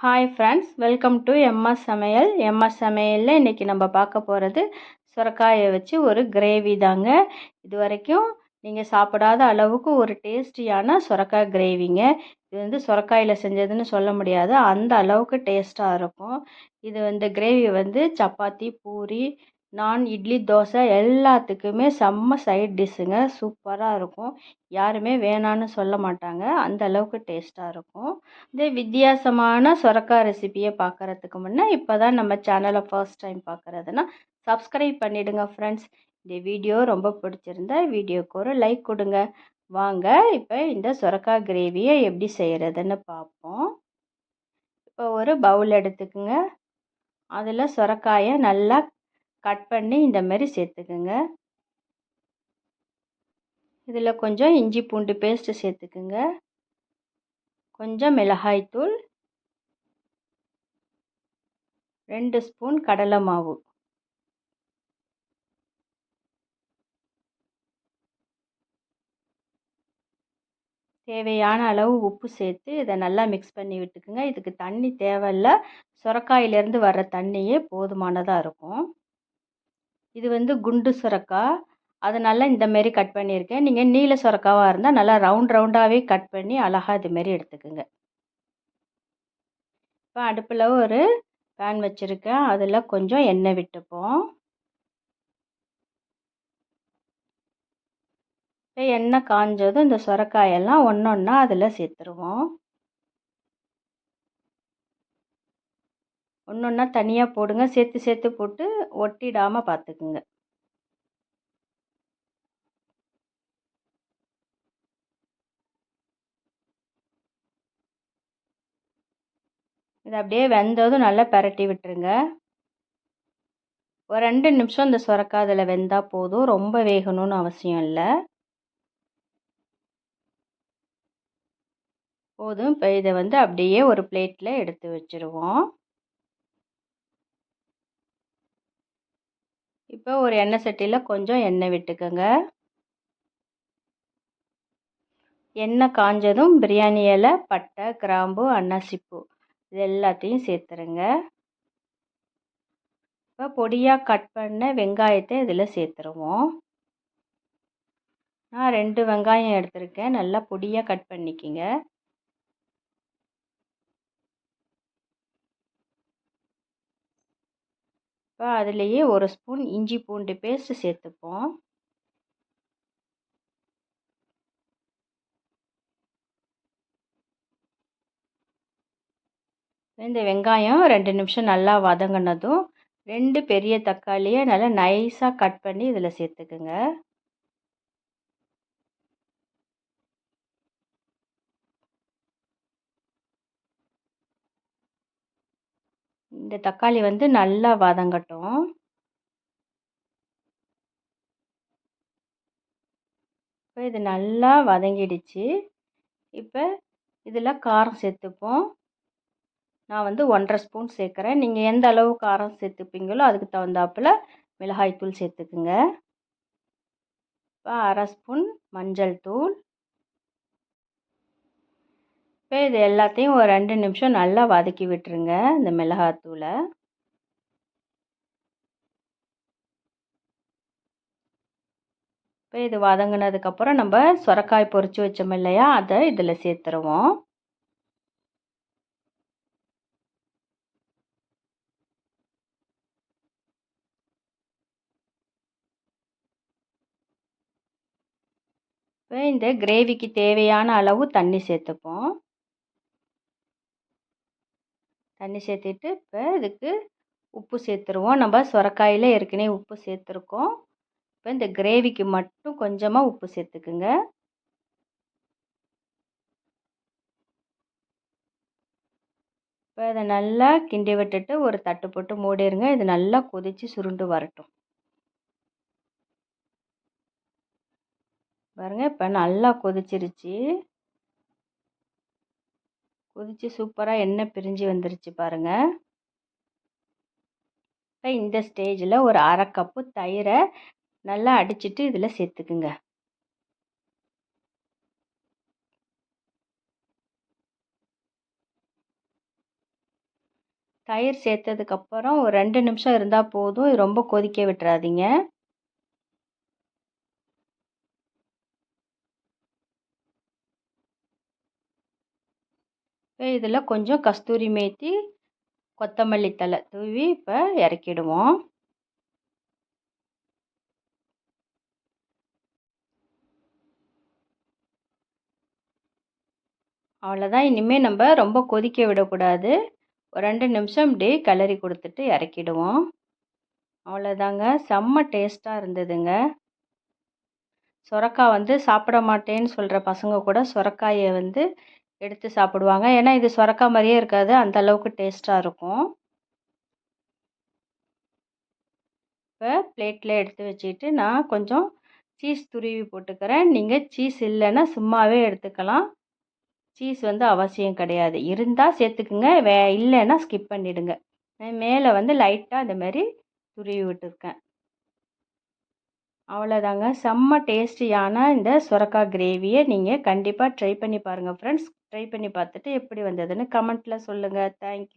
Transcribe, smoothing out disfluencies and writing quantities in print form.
Hi friends, welcome to MS சமையல். MS சமையலில் இன்றைக்கி நம்ம பார்க்க போகிறது சுரக்காயை வச்சு ஒரு கிரேவி தாங்க. இது வரைக்கும் நீங்கள் சாப்பிடாத அளவுக்கு ஒரு டேஸ்டியான சுரக்காய் கிரேவிங்க. இது வந்து சுரக்காயில் செஞ்சதுன்னு சொல்ல முடியாது, அந்த அளவுக்கு டேஸ்ட்டாக இருக்கும். இந்த கிரேவி வந்து சப்பாத்தி, பூரி, நான், இட்லி, தோசை எல்லாத்துக்குமே செம்ம சைட் டிஷ்ஷுங்க. சூப்பராக இருக்கும். யாருமே வேணான்னு சொல்ல மாட்டாங்க, அந்த அளவுக்கு டேஸ்ட்டாக இருக்கும். இந்த வித்தியாசமான சுரக்காய் ரெசிபியை பார்க்குறதுக்கு முன்னே இப்போ தான் நம்ம சேனலை ஃபர்ஸ்ட் டைம் பார்க்குறதுன்னா சப்ஸ்கிரைப் பண்ணிவிடுங்க ஃப்ரெண்ட்ஸ். இந்த வீடியோ ரொம்ப பிடிச்சிருந்தா வீடியோக்கு ஒரு லைக் கொடுங்க. வாங்க இப்போ இந்த சுரக்காய் கிரேவியை எப்படி செய்கிறதுன்னு பார்ப்போம். இப்போ ஒரு பவுல் எடுத்துக்குங்க. அதில் சுரக்காயை நல்லா கட் பண்ணி இந்த மாதிரி சேர்த்துக்குங்க. இதில் கொஞ்சம் இஞ்சி பூண்டு பேஸ்ட்டு சேர்த்துக்குங்க. கொஞ்சம் மிளகாய்த்தூள், 2 ஸ்பூன் கடலை மாவு, தேவையான அளவு உப்பு சேர்த்து இதை நல்லா மிக்ஸ் பண்ணி விட்டுக்குங்க. இதுக்கு தண்ணி தேவையில்லை, சுரக்காயிலேருந்து வர்ற தண்ணியே போதுமானதாக இருக்கும். இது வந்து குண்டு சுரக்காய், அதனால இந்தமாரி கட் பண்ணியிருக்கேன். நீங்கள் நீல சுரக்காவாக இருந்தால் நல்லா ரவுண்டாகவே கட் பண்ணி அழகாக இதுமாரி எடுத்துக்குங்க. இப்போ அடுப்பில் ஒரு பேன் வச்சுருக்கேன். அதில் கொஞ்சம் எண்ணெய் விட்டுப்போம். இப்போ எண்ணெய் காஞ்சதும் இந்த சுரக்காயெல்லாம் ஒன்றா அதில் சேர்த்துருவோம். ஒன்றா தனியாக போடுங்க, சேர்த்து சேர்த்து போட்டு ஒட்டிடாமல் பார்த்துக்குங்க. இது அப்படியே வெந்ததும் நல்லா பரட்டி விட்டுருங்க. ஒரு 2 நிமிஷம் இந்த சுரக்காய் அதில் வெந்தால் போதும், ரொம்ப வேகணும்னு அவசியம் இல்லை. போதும். இப்போ இதை வந்து அப்படியே ஒரு பிளேட்டில் எடுத்து வச்சுருவோம். இப்போ ஒரு எண்ணெய் சட்டியில் கொஞ்சம் எண்ணெய் விட்டுக்கோங்க. எண்ணெய் காஞ்சதும் பிரியாணி இலை, பட்டை, கிராம்பு, அன்னாசிப்பூ இது எல்லாத்தையும் சேர்த்துருங்க. இப்போ பொடியாக கட் பண்ண வெங்காயத்தை இதில் சேர்த்துருவோம். நான் 2 வெங்காயம் எடுத்திருக்கேன், நல்லா பொடியாக கட் பண்ணிக்கிங்க. இப்போ அதுலேயே ஒரு ஸ்பூன் இஞ்சி பூண்டு பேஸ்ட் சேர்த்துப்போம். இந்த வெங்காயம் 2 நிமிஷம் நல்லா வதங்கினதும் 2 பெரிய தக்காளியை நல்லா நைஸாக கட் பண்ணி இதில் சேர்த்துக்குங்க. இந்த தக்காளி வந்து நல்லா வதங்கட்டும். இப்போ இது நல்லா வதங்கிடுச்சு. இப்போ இதில் காரம் சேர்த்துப்போம். நான் வந்து 1½ ஸ்பூன் சேர்க்குறேன். நீங்கள் எந்த அளவு காரம் சேர்த்துப்பீங்களோ அதுக்கு தகுந்தாப்பில் மிளகாய்த்தூள் சேர்த்துக்குங்க. இப்போ 1/2 ஸ்பூன் மஞ்சள் தூள். இப்போ இது எல்லாத்தையும் ஒரு 2 நிமிஷம் நல்லா வதக்கி விட்டுருங்க இந்த மிளகாத்தூளை. இப்போ இது வதங்கினதுக்கப்புறம் நம்ம சுரக்காய் பொரித்து வச்சோம் இல்லையா, அதை இதில் சேர்த்துருவோம். இப்போ இந்த கிரேவிக்கு தேவையான அளவு தண்ணி சேர்த்துப்போம். தண்ணி சேர்த்துட்டு இப்போ இதுக்கு உப்பு சேர்த்துருவோம். நம்ம சுரக்காயில் ஏற்கனவே உப்பு சேர்த்துருக்கோம். இப்போ இந்த கிரேவிக்கு மட்டும் கொஞ்சமாக உப்பு சேர்த்துக்குங்க. இப்போ இதை நல்லா கிண்டி விட்டுட்டு ஒரு தட்டு போட்டு மூடிடுங்க. இது நல்லா கொதித்து சுருண்டு வரட்டும். பாருங்கள், இப்போ நல்லா கொதிச்சிருச்சு. கொதித்து சூப்பராக எண்ணெய் பிரிஞ்சு வந்துருச்சு பாருங்கள். இப்போ இந்த ஸ்டேஜில் ஒரு 1/2 கப்பு தயிரை நல்லா அடிச்சிட்டு இதில் சேர்த்துக்குங்க. தயிர் சேர்த்ததுக்கப்புறம் ஒரு 2 நிமிஷம் இருந்தால் போதும். ரொம்ப கொதிக்க விட்டுறாதீங்க. இப்போ இதில் கொஞ்சம் கஸ்தூரி மேத்தி, கொத்தமல்லி தழை தூவி இப்போ இறக்கிடுவோம். அவ்வளோதான். இனிமேல் நம்ம ரொம்ப கொதிக்க விடக்கூடாது. ஒரு 2 நிமிஷம் இப்படியே கிளறி கொடுத்துட்டு இறக்கிடுவோம். அவ்வளோதாங்க. செம்ம டேஸ்ட்டாக இருந்ததுங்க. சுரக்காய் வந்து சாப்பிட மாட்டேன்னு சொல்கிற பசங்க கூட சுரக்காயை வந்து எடுத்து சாப்பிடுவாங்க. ஏன்னா இது சுரக்காய் மாதிரியே இருக்காது, அந்த அளவுக்கு டேஸ்ட்டாக இருக்கும். இப்போ பிளேட்டில் எடுத்து வச்சுக்கிட்டு நான் கொஞ்சம் சீஸ் துருவி போட்டுக்கிறேன். நீங்கள் சீஸ் இல்லைன்னா சும்மாவே எடுத்துக்கலாம். சீஸ் வந்து அவசியம் கிடையாது. இருந்தால் சேர்த்துக்குங்க, இல்லைன்னா ஸ்கிப் பண்ணிவிடுங்க. மேலே வந்து லைட்டாக இந்த மாதிரி துருவி விட்டுருக்கேன். அவ்வளோதாங்க. செம்ம டேஸ்டியான இந்த சுரக்காய் கிரேவியை நீங்கள் கண்டிப்பாக ட்ரை பண்ணி பாருங்கள் ஃப்ரெண்ட்ஸ். ட்ரை பண்ணி பார்த்துட்டு எப்படி வந்ததுன்னு கமெண்ட்டில் சொல்லுங்கள். தேங்க்யூ.